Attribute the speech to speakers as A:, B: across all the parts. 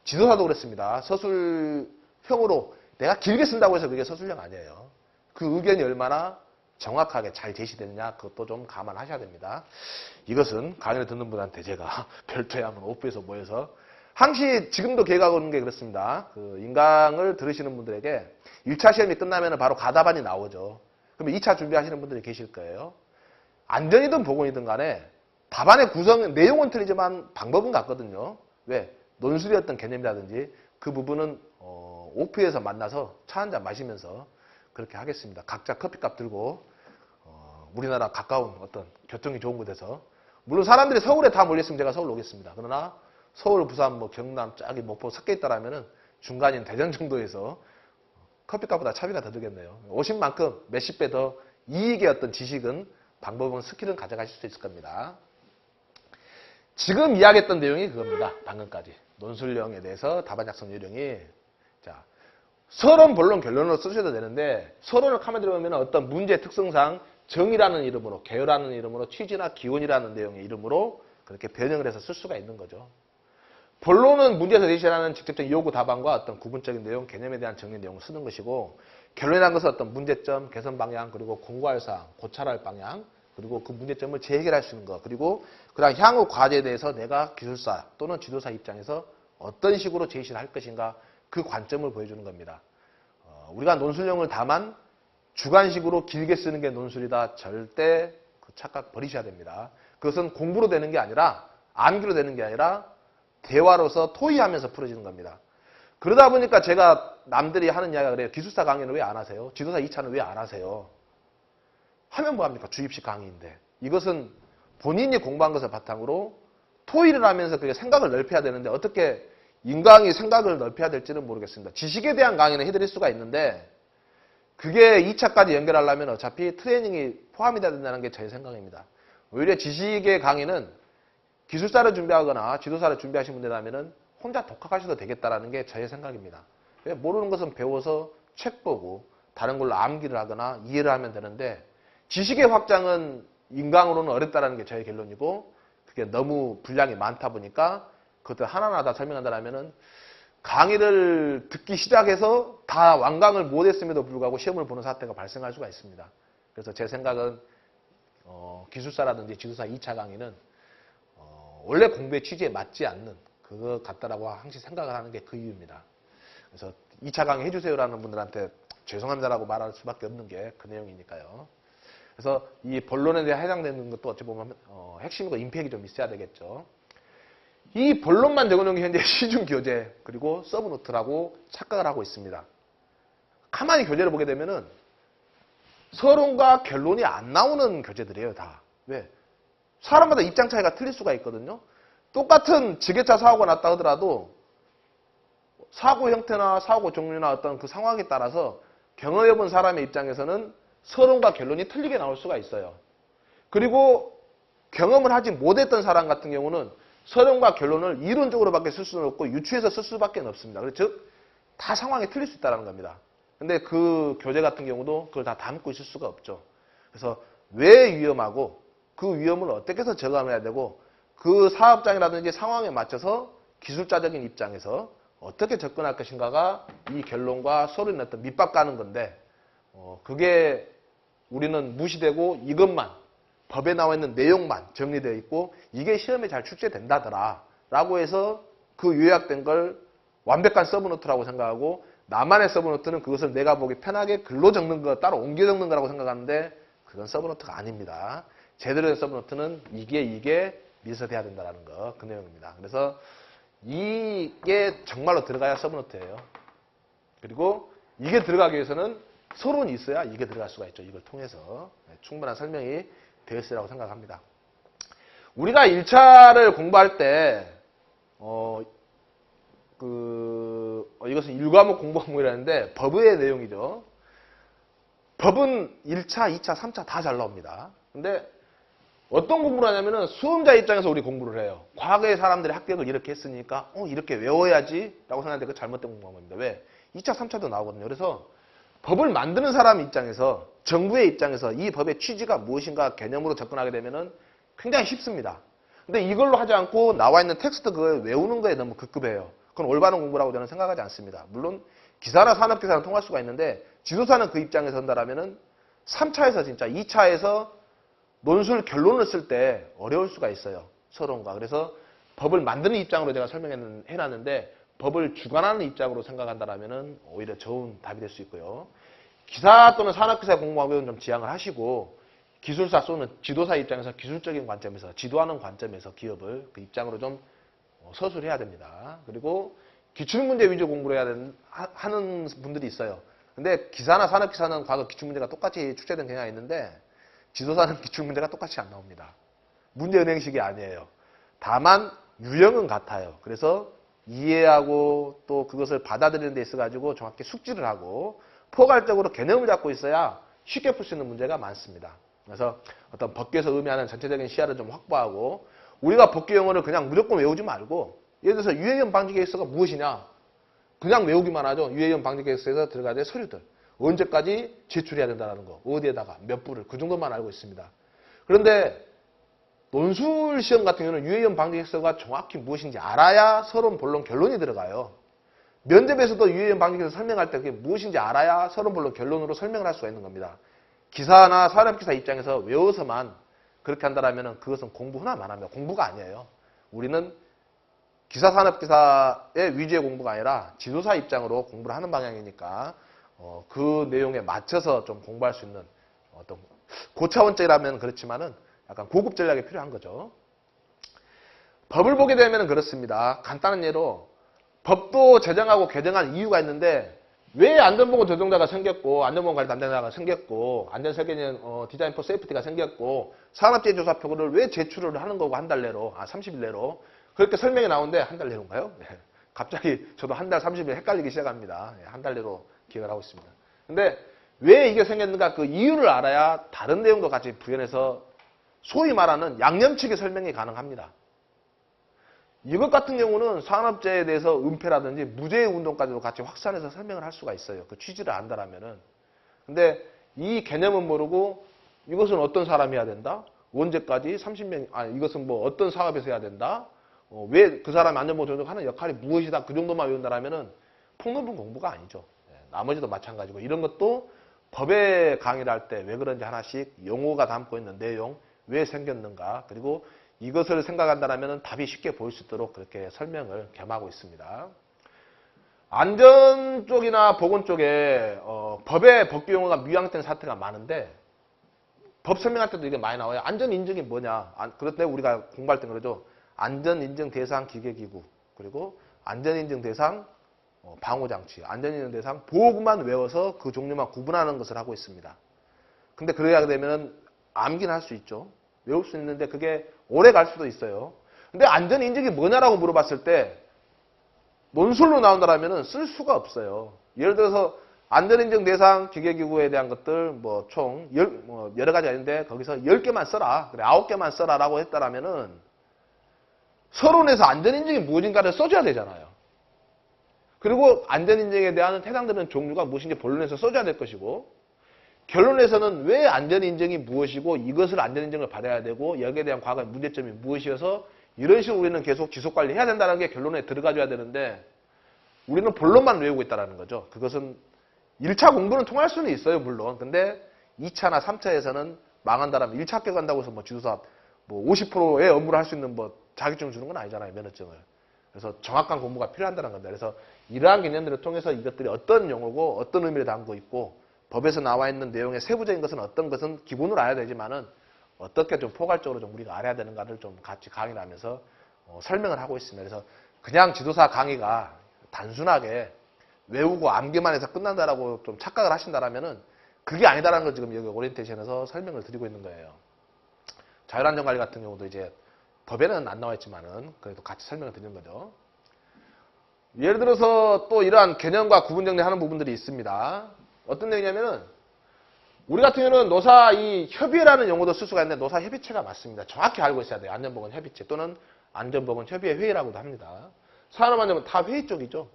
A: 지도사도 그랬습니다. 서술형으로 내가 길게 쓴다고 해서 그게 서술형 아니에요. 그 의견이 얼마나 정확하게 잘 제시되느냐 그것도 좀 감안하셔야 됩니다. 이것은 강의를 듣는 분한테 제가 별도의 한번 오프에서 모여서 항시 지금도 계획하고 있는 게 그렇습니다. 그 인강을 들으시는 분들에게 1차 시험이 끝나면 바로 가답안이 나오죠. 그러면 2차 준비하시는 분들이 계실 거예요. 안전이든 보건이든 간에 답안의 구성, 내용은 틀리지만 방법은 같거든요. 왜? 논술의 어떤 개념이라든지 그 부분은 오프에서 만나서 차 한잔 마시면서 그렇게 하겠습니다. 각자 커피값 들고 우리나라 가까운 어떤 교통이 좋은 곳에서 물론 사람들이 서울에 다 몰렸으면 제가 서울 오겠습니다. 그러나 서울, 부산, 뭐 경남, 저기 목포 섞여 있다라면은 중간인 대전 정도에서 커피값보다 차비가 더 들겠네요. 오신 만큼 몇십 배 더 이익의 어떤 지식은 방법은 스킬은 가져가실 수 있을 겁니다. 지금 이야기했던 내용이 그겁니다. 방금까지. 논술형에 대해서 답안 작성 요령이 자 서론, 본론, 결론으로 쓰셔도 되는데 서론을 카메라 들어보면 어떤 문제 특성상 정의라는 이름으로, 개요라는 이름으로, 취지나 기원이라는 내용의 이름으로 그렇게 변형을 해서 쓸 수가 있는 거죠. 본론은 문제에서 제시하는 직접적인 요구 답안과 어떤 구분적인 내용, 개념에 대한 정리 내용을 쓰는 것이고 결론이라는 것은 어떤 문제점, 개선 방향, 그리고 공부할 사항, 고찰할 할 방향, 그리고 그 문제점을 재해결할 수 있는 것, 그리고 그다음 향후 과제에 대해서 내가 기술사 또는 지도사 입장에서 어떤 식으로 제시를 할 것인가 그 관점을 보여주는 겁니다. 우리가 논술형을 다만 주관식으로 길게 쓰는 게 논술이다. 절대 그 착각 버리셔야 됩니다. 그것은 공부로 되는 게 아니라 암기로 되는 게 아니라 대화로서 토의하면서 풀어지는 겁니다. 그러다 보니까 제가 남들이 하는 이야기가 그래요. 기술사 강의는 왜 안 하세요? 지도사 2차는 왜 안 하세요? 하면 뭐합니까? 주입식 강의인데. 이것은 본인이 공부한 것을 바탕으로 토의를 하면서 그게 생각을 넓혀야 되는데 어떻게 인강이 생각을 넓혀야 될지는 모르겠습니다. 지식에 대한 강의는 해드릴 수가 있는데 그게 2차까지 연결하려면 어차피 트레이닝이 포함이 돼야 된다는 게 제 생각입니다. 오히려 지식의 강의는 기술사를 준비하거나 지도사를 준비하신 분들이라면 혼자 독학하셔도 되겠다라는 게 저의 생각입니다. 모르는 것은 배워서 책 보고 다른 걸로 암기를 하거나 이해를 하면 되는데 지식의 확장은 인강으로는 어렵다는 게 저의 결론이고 그게 너무 분량이 많다 보니까 그것들 하나하나 다 설명한다면 강의를 듣기 시작해서 다 완강을 못했음에도 불구하고 시험을 보는 사태가 발생할 수가 있습니다. 그래서 제 생각은 기술사라든지 지도사 2차 강의는 원래 공부의 취지에 맞지 않는 그거 같다라고 항상 생각을 하는 게 그 이유입니다. 그래서 2차 강의 해주세요라는 분들한테 죄송합니다라고 말할 수밖에 없는 게 그 내용이니까요. 그래서 이 본론에 대해 해당되는 것도 어찌 보면 핵심이고 임팩이 좀 있어야 되겠죠. 이 본론만 적어놓은 게 현재 시중 교재 그리고 서브노트라고 착각을 하고 있습니다. 가만히 교재를 보게 되면은 서론과 결론이 안 나오는 교재들이에요, 다. 왜? 사람마다 입장 차이가 틀릴 수가 있거든요. 똑같은 지게차 사고가 났다 하더라도 사고 형태나 사고 종류나 어떤 그 상황에 따라서 경험해본 사람의 입장에서는 서론과 결론이 틀리게 나올 수가 있어요. 그리고 경험을 하지 못했던 사람 같은 경우는 서론과 결론을 이론적으로밖에 쓸 수는 없고 유추해서 쓸 수밖에 없습니다. 즉, 다 상황이 틀릴 수 있다는 겁니다. 근데 그 교재 같은 경우도 그걸 다 담고 있을 수가 없죠. 그래서 왜 위험하고 그 위험을 어떻게 해서 저감해야 되고 그 사업장이라든지 상황에 맞춰서 기술자적인 입장에서 어떻게 접근할 것인가가 이 결론과 서론의 어떤 밑밥 가는 건데 그게 우리는 무시되고 이것만 법에 나와 있는 내용만 정리되어 있고 이게 시험에 잘 출제된다더라 라고 해서 그 요약된 걸 완벽한 서브노트라고 생각하고 나만의 서브노트는 그것을 내가 보기 편하게 글로 적는 거 따로 옮겨 적는 거라고 생각하는데 그건 서브노트가 아닙니다. 제대로 된 서브노트는 이게 미서 돼야 된다는 거 그 내용입니다. 그래서 이게 정말로 들어가야 서브노트예요. 그리고 이게 들어가기 위해서는 서론이 있어야 이게 들어갈 수가 있죠. 이걸 통해서 충분한 설명이 되어 있으라고 생각합니다. 우리가 1차를 공부할 때 이것은 1과목 공부하는데 법의 내용이죠. 법은 1차, 2차, 3차 다 잘 나옵니다. 근데 어떤 공부를 하냐면은 수험자 입장에서 우리 공부를 해요. 과거의 사람들이 합격을 이렇게 했으니까 이렇게 외워야지 라고 생각하는데 그 잘못된 공부한 겁니다. 왜? 2차, 3차도 나오거든요. 그래서 법을 만드는 사람 입장에서 정부의 입장에서 이 법의 취지가 무엇인가 개념으로 접근하게 되면은 굉장히 쉽습니다. 근데 이걸로 하지 않고 나와 있는 텍스트 그걸 외우는 거에 너무 급급해요. 그건 올바른 공부라고 저는 생각하지 않습니다. 물론 기사나 산업기사는 통할 수가 있는데 지도사는 그 입장에 선다라면은 3차에서 진짜 2차에서 논술 결론을 쓸 때 어려울 수가 있어요. 서론과. 그래서 법을 만드는 입장으로 제가 설명해놨는데 법을 주관하는 입장으로 생각한다라면은 오히려 좋은 답이 될 수 있고요. 기사 또는 산업기사 공부하면 좀 지향을 하시고 기술사 쏘는 지도사 입장에서 기술적인 관점에서 지도하는 관점에서 기업을 그 입장으로 좀 서술해야 됩니다. 그리고 기출문제 위주 공부를 하는 분들이 있어요. 근데 기사나 산업기사는 과거 기출문제가 똑같이 출제된 경향이 있는데 지도사는 기출문제가 똑같이 안 나옵니다. 문제 은행식이 아니에요. 다만 유형은 같아요. 그래서 이해하고 또 그것을 받아들이는 데 있어가지고 정확히 숙지를 하고 포괄적으로 개념을 잡고 있어야 쉽게 풀 수 있는 문제가 많습니다. 그래서 어떤 법규에서 의미하는 전체적인 시야를 좀 확보하고 우리가 법규 용어를 그냥 무조건 외우지 말고 예를 들어서 유해이혼 방지 계획서가 무엇이냐 그냥 외우기만 하죠. 유해이혼 방지 계획서에서 들어가야 될 서류들 언제까지 제출해야 된다는 거 어디에다가 몇 부를 그 정도만 알고 있습니다. 그런데 논술 시험 같은 경우는 유해이혼 방지 계획서가 정확히 무엇인지 알아야 서론, 본론, 결론이 들어가요. 면접에서도 유해이혼 방지 계획서 설명할 때 그게 무엇인지 알아야 서론, 본론, 결론으로 설명을 할 수가 있는 겁니다. 기사나 산업기사 입장에서 외워서만 그렇게 한다면 그것은 공부 하나만 합니다. 공부가 아니에요. 우리는 기사, 산업기사의 위주의 공부가 아니라 지도사 입장으로 공부를 하는 방향이니까 그 내용에 맞춰서 좀 공부할 수 있는 어떤 고차원적이라면 그렇지만은 약간 고급 전략이 필요한 거죠. 법을 보게 되면 그렇습니다. 간단한 예로 법도 제정하고 개정한 이유가 있는데 왜 안전보건 조정자가 생겼고 안전보건 관리 담당자가 생겼고 안전설계는 디자인 포 세이프티가 생겼고 산업재해조사 표구를 왜 제출을 하는 거고 한 달 내로 30일 내로 그렇게 설명이 나오는데 한 달 내로인가요? 네. 갑자기 저도 한 달 30일 헷갈리기 시작합니다. 한 달 내로 기억을 하고 있습니다. 근데 왜 이게 생겼는가 그 이유를 알아야 다른 내용도 같이 부연해서 소위 말하는 양념치기 설명이 가능합니다. 이것 같은 경우는 산업재해에 대해서 은폐라든지 무죄의 운동까지도 같이 확산해서 설명을 할 수가 있어요. 그 취지를 안다라면은. 근데 이 개념은 모르고 이것은 어떤 사람이 해야 된다? 언제까지? 30명, 이것은 뭐 어떤 사업에서 해야 된다? 왜 그 사람이 안전보건 조정하는 역할이 무엇이다? 그 정도만 외운다라면은 폭넓은 공부가 아니죠. 나머지도 마찬가지고 이런 것도 법의 강의를 할 때 왜 그런지 하나씩 용어가 담고 있는 내용, 왜 생겼는가, 그리고 이것을 생각한다면 답이 쉽게 보일 수 있도록 그렇게 설명을 겸하고 있습니다. 안전 쪽이나 보건 쪽에 법의 법규 용어가 미화된 사태가 많은데 법 설명할 때도 이게 많이 나와요. 안전 인증이 뭐냐. 그럴 때 우리가 공부할 때 그러죠. 안전 인증 대상 기계기구 그리고 안전 인증 대상 방호장치, 안전 인증 대상 보호구만 외워서 그 종류만 구분하는 것을 하고 있습니다. 근데 그래야 되면 암기는 할 수 있죠. 외울 수 있는데 그게 오래 갈 수도 있어요. 근데 안전 인증이 뭐냐라고 물어봤을 때 논술로 나온다라면은 쓸 수가 없어요. 예를 들어서 안전 인증 대상 기계기구에 대한 것들 뭐 총 여러 가지가 있는데 거기서 10개만 써라. 그래 9개만 써라라고 했다라면은 서론에서 안전 인증이 무엇인가를 써줘야 되잖아요. 그리고 안전 인증에 대한 해당되는 종류가 무엇인지 본론에서 써줘야 될 것이고 결론에서는 왜 안전인증이 무엇이고 이것을 안전인증을 받아야 되고 여기에 대한 과거의 문제점이 무엇이어서 이런 식으로 우리는 계속 지속관리해야 된다는 게 결론에 들어가줘야 되는데 우리는 본론만 외우고 있다는 거죠. 그것은 1차 공부는 통할 수는 있어요. 물론. 근데 2차나 3차에서는 망한다라면 1차 합격한다고 해서 뭐 지도사 뭐 50%의 업무를 할 수 있는 뭐 자격증 주는 건 아니잖아요. 면허증을. 그래서 정확한 공부가 필요한다는 겁니다. 그래서 이러한 개념들을 통해서 이것들이 어떤 용어고 어떤 의미를 담고 있고 법에서 나와 있는 내용의 세부적인 것은 어떤 것은 기본으로 알아야 되지만은 어떻게 좀 포괄적으로 좀 우리가 알아야 되는가를 좀 같이 강의를 하면서 설명을 하고 있습니다. 그래서 그냥 지도사 강의가 단순하게 외우고 암기만 해서 끝난다라고 좀 착각을 하신다라면은 그게 아니다라는 걸 지금 여기 오리엔테이션에서 설명을 드리고 있는 거예요. 자율안전관리 같은 경우도 이제 법에는 안 나와 있지만은 그래도 같이 설명을 드리는 거죠. 예를 들어서 또 이러한 개념과 구분 정리하는 부분들이 있습니다. 어떤 내용이냐면은 우리 같은 경우는 노사 이 협의회라는 용어도 쓸 수가 있는데 노사 협의체가 맞습니다. 정확히 알고 있어야 돼요. 안전보건 협의체 또는 안전보건 협의회 회의라고도 합니다. 산업안전은 다 회의 쪽이죠.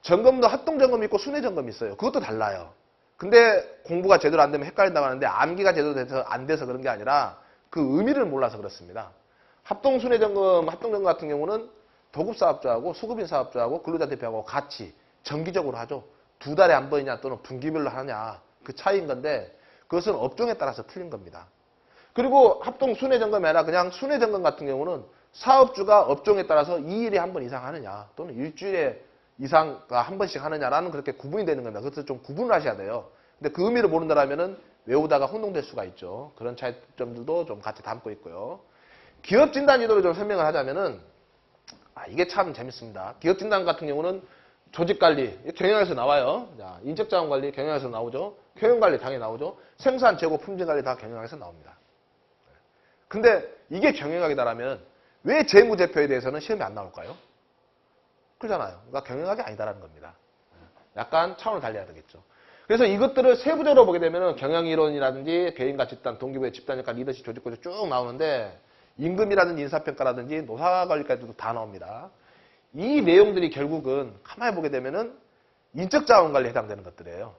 A: 점검도 합동점검이 있고 순회점검이 있어요. 그것도 달라요. 근데 공부가 제대로 안 되면 헷갈린다고 하는데 암기가 제대로 돼서 안 돼서 그런 게 아니라 그 의미를 몰라서 그렇습니다. 합동순회점검, 합동점검 같은 경우는 도급사업자하고 수급인 사업자하고 근로자 대표하고 같이 정기적으로 하죠. 2달에 한 번이냐 또는 분기별로 하느냐 그 차이인 건데 그것은 업종에 따라서 틀린 겁니다. 그리고 합동 순회 점검이 아니라 그냥 순회 점검 같은 경우는 사업주가 업종에 따라서 2일에 한 번 이상 하느냐 또는 일주일에 이상 한 번씩 하느냐라는 그렇게 구분이 되는 겁니다. 그것을 좀 구분을 하셔야 돼요. 근데 그 의미를 모른다라면은 외우다가 혼동될 수가 있죠. 그런 차이점들도 좀 같이 담고 있고요. 기업 진단 지도를 좀 설명을 하자면은 이게 참 재밌습니다. 기업 진단 같은 경우는 조직 관리 경영에서 나와요. 자, 인적 자원 관리 경영에서 나오죠. 효용 관리 당연히 나오죠. 생산 재고 품질 관리 다 경영에서 나옵니다. 근데 이게 경영학이다라면 왜 재무제표에 대해서는 시험이 안 나올까요? 그러잖아요. 그러니까 경영학이 아니다라는 겁니다. 약간 차원을 달려야 되겠죠. 그래서 이것들을 세부적으로 보게 되면 경영이론이라든지 개인가치 집단, 동기부여 집단역할, 리더십, 조직구조 쭉 나오는데 임금이라든지 인사평가라든지 노사관리까지도 다 나옵니다. 이 내용들이 결국은 가만히 보게 되면은 인적자원관리에 해당되는 것들이에요.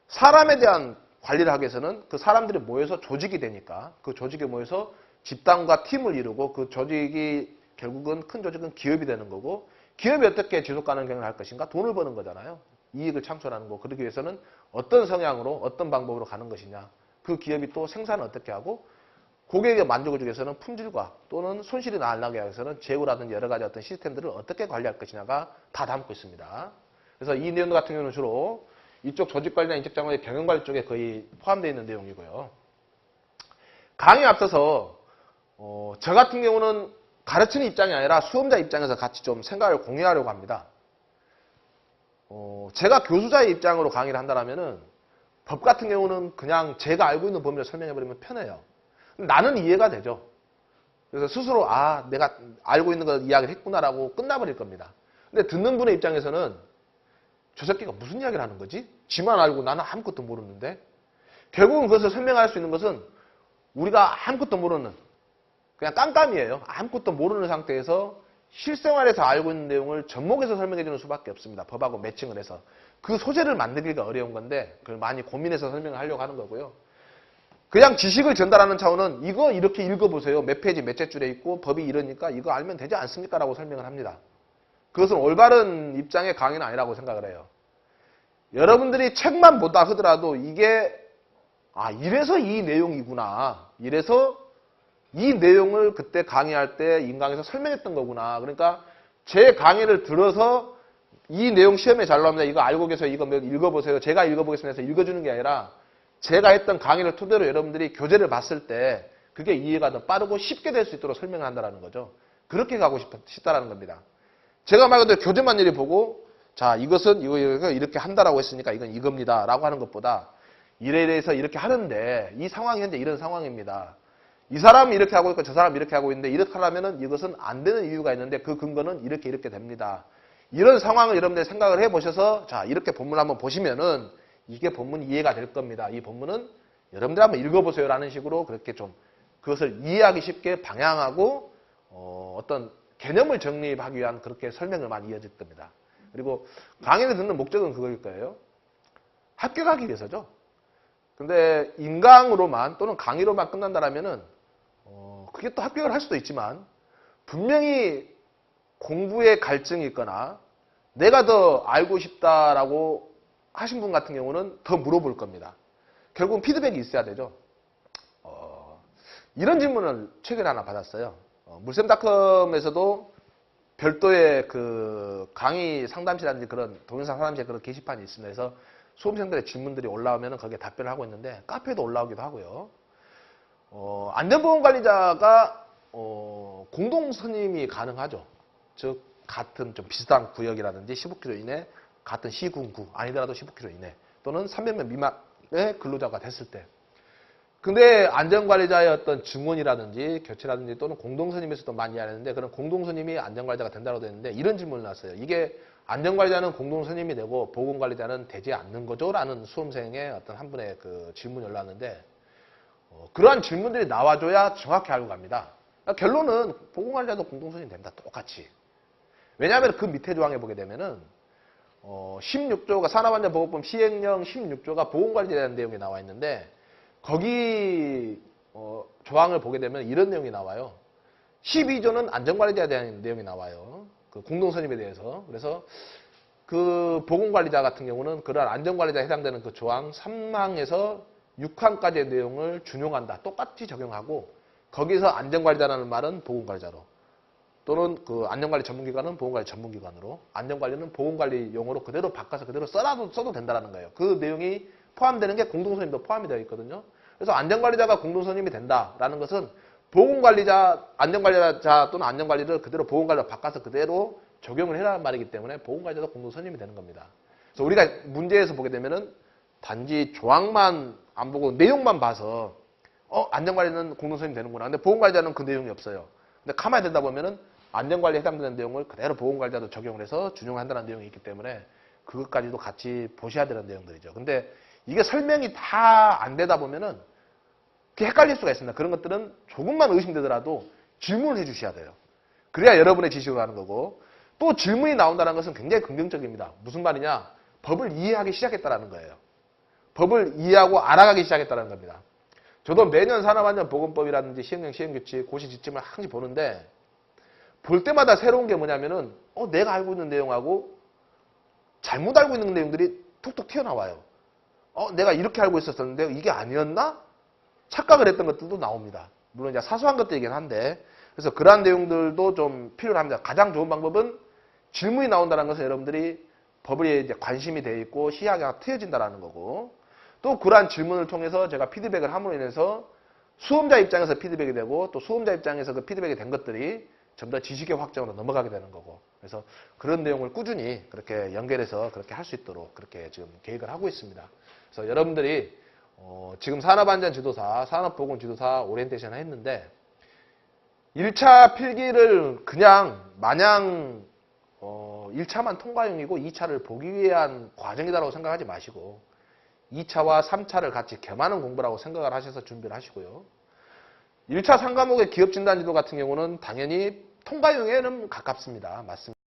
A: 사람에 대한 관리를 하기 위해서는 그 사람들이 모여서 조직이 되니까 그 조직에 모여서 집단과 팀을 이루고 그 조직이 결국은 큰 조직은 기업이 되는 거고 기업이 어떻게 지속가능 경영을 할 것인가? 돈을 버는 거잖아요. 이익을 창출하는 거. 그러기 위해서는 어떤 성향으로 어떤 방법으로 가는 것이냐. 그 기업이 또 생산을 어떻게 하고 고객의 만족을 주기 위해서는 품질과 또는 손실이 안 나게 하기 위해서는 재고라든지 여러 가지 어떤 시스템들을 어떻게 관리할 것이냐가 다 담고 있습니다. 그래서 이 내용 같은 경우는 주로 이쪽 조직관리나 인적자원의 경영관리 쪽에 거의 포함되어 있는 내용이고요. 강의에 앞서서 저 같은 경우는 가르치는 입장이 아니라 수험자 입장에서 같이 좀 생각을 공유하려고 합니다. 제가 교수자의 입장으로 강의를 한다면은 법 같은 경우는 그냥 제가 알고 있는 범위를 설명해버리면 편해요. 나는 이해가 되죠. 그래서 스스로 내가 알고 있는 걸 이야기를 했구나라고 끝나버릴 겁니다. 근데 듣는 분의 입장에서는 저 새끼가 무슨 이야기를 하는 거지? 지만 알고 나는 아무것도 모르는데 결국은 그것을 설명할 수 있는 것은 우리가 아무것도 모르는 그냥 깜깜이에요. 아무것도 모르는 상태에서 실생활에서 알고 있는 내용을 접목해서 설명해 주는 수밖에 없습니다. 법하고 매칭을 해서. 그 소재를 만들기가 어려운 건데 그걸 많이 고민해서 설명을 하려고 하는 거고요. 그냥 지식을 전달하는 차원은 이거 이렇게 읽어보세요. 몇 페이지 몇째 줄에 있고 법이 이러니까 이거 알면 되지 않습니까? 라고 설명을 합니다. 그것은 올바른 입장의 강의는 아니라고 생각을 해요. 여러분들이 책만 보다 하더라도 이게 이래서 이 내용이구나. 이래서 이 내용을 그때 강의할 때 인강에서 설명했던 거구나. 그러니까 제 강의를 들어서 이 내용 시험에 잘 나옵니다. 이거 알고 계세요. 이거 읽어보세요. 제가 읽어보겠습니다 해서 읽어주는 게 아니라 제가 했던 강의를 토대로 여러분들이 교재를 봤을 때 그게 이해가 더 빠르고 쉽게 될 수 있도록 설명을 한다는 거죠. 그렇게 가고 싶다라는 겁니다. 제가 말 그대로 교재만 이리 보고 자 이것은 이거 이렇게 한다라고 했으니까 이건 이겁니다 라고 하는 것보다 이래서 이렇게 하는데 이 상황이 현재 이런 상황입니다. 이 사람이 이렇게 하고 있고 저 사람이 이렇게 하고 있는데 이렇게 하려면은 이것은 안 되는 이유가 있는데 그 근거는 이렇게 됩니다. 이런 상황을 여러분들이 생각을 해보셔서 자 이렇게 본문을 한번 보시면은 이게 본문 이해가 될 겁니다. 이 본문은 여러분들 한번 읽어보세요 라는 식으로 그렇게 좀 그것을 이해하기 쉽게 방향하고 어떤 개념을 정립하기 위한 그렇게 설명을 많이 이어질 겁니다. 그리고 강의를 듣는 목적은 그거일 거예요. 합격하기 위해서죠. 근데 인강으로만 또는 강의로만 끝난다라면은 그게 또 합격을 할 수도 있지만 분명히 공부에 갈증이 있거나 내가 더 알고 싶다라고 하신 분 같은 경우는 더 물어볼 겁니다. 결국은 피드백이 있어야 되죠. 이런 질문을 최근에 하나 받았어요. 물샘닷컴에서도 별도의 그 강의 상담실이라든지 그런 동영상 상담실 그런 게시판이 있습니다. 그래서 수험생들의 질문들이 올라오면 거기에 답변을 하고 있는데 카페에도 올라오기도 하고요. 안전보건관리자가 공동선임이 가능하죠. 즉 같은 좀 비슷한 구역이라든지 15km 이내 같은 시군구 아니더라도 15km 이내 또는 300명 미만의 근로자가 됐을 때 근데 안전관리자의 어떤 증언이라든지 교체라든지 또는 공동선임에서도 많이 하는데 그런 공동선임이 안전관리자가 된다고 되는데 이런 질문을 났어요. 이게 안전관리자는 공동선임이 되고 보건관리자는 되지 않는 거죠? 라는 수험생의 어떤 한 분의 그 질문이 올라왔는데 그러한 질문들이 나와줘야 정확히 알고 갑니다. 그러니까 결론은 보건관리자도 공동선임이 됩니다. 똑같이. 왜냐하면 그 밑에 조항에 보게 되면은 16조가 산업안전보건법 시행령 16조가 보건관리에 대한 내용이 나와 있는데 거기 조항을 보게 되면 이런 내용이 나와요. 12조는 안전관리자에 대한 내용이 나와요. 그 공동선임에 대해서. 그래서 그 보건관리자 같은 경우는 그러한 안전관리자에 해당되는 그 조항 3항에서 6항까지의 내용을 준용한다. 똑같이 적용하고 거기서 안전관리자라는 말은 보건관리자로 또는 그 안전관리 전문기관은 보건관리 전문기관으로 안전관리는 보건관리 용어로 그대로 바꿔서 그대로 써도 된다는 거예요. 그 내용이 포함되는 게 공동선임도 포함이 되어 있거든요. 그래서 안전관리자가 공동선임이 된다라는 것은 보건관리자, 안전관리자 또는 안전관리를 그대로 보건관리로 바꿔서 그대로 적용을 해라는 말이기 때문에 보건관리자도 공동선임이 되는 겁니다. 그래서 우리가 문제에서 보게 되면은 단지 조항만 안 보고 내용만 봐서 안전관리는 공동선임이 되는구나. 근데 보건관리자는 그 내용이 없어요. 근데 가만히 듣다 보면은 안전관리에 해당되는 내용을 그대로 보건관리자도 적용을 해서 준용한다는 내용이 있기 때문에 그것까지도 같이 보셔야 되는 내용들이죠. 근데 이게 설명이 다 안 되다 보면은 헷갈릴 수가 있습니다. 그런 것들은 조금만 의심되더라도 질문을 해 주셔야 돼요. 그래야 여러분의 지식으로 하는 거고 또 질문이 나온다는 것은 굉장히 긍정적입니다. 무슨 말이냐? 법을 이해하기 시작했다는 거예요. 법을 이해하고 알아가기 시작했다는 겁니다. 저도 매년 산업안전보건법이라든지 시행령, 시행규칙, 고시지침을 항상 보는데 볼 때마다 새로운 게 뭐냐면은 내가 알고 있는 내용하고 잘못 알고 있는 내용들이 툭툭 튀어나와요. 내가 이렇게 알고 있었는데 이게 아니었나? 착각을 했던 것들도 나옵니다. 물론 이제 사소한 것들이긴 한데 그래서 그러한 내용들도 좀 필요합니다. 가장 좋은 방법은 질문이 나온다는 것은 여러분들이 법에 이제 관심이 돼 있고 시야가 트여진다는 거고 또 그러한 질문을 통해서 제가 피드백을 함으로 인해서 수험자 입장에서 피드백이 되고 또 수험자 입장에서 그 피드백이 된 것들이 좀 더 지식의 확장으로 넘어가게 되는 거고 그래서 그런 내용을 꾸준히 그렇게 연결해서 그렇게 할 수 있도록 그렇게 지금 계획을 하고 있습니다. 그래서 여러분들이 지금 산업안전지도사, 산업보건지도사 오리엔테이션을 했는데 1차 필기를 그냥 마냥 1차만 통과용이고 2차를 보기 위한 과정이다라고 생각하지 마시고 2차와 3차를 같이 겸하는 공부라고 생각을 하셔서 준비를 하시고요. 1차 3과목의 기업진단지도 같은 경우는 당연히 통과용에는 가깝습니다. 맞습니다.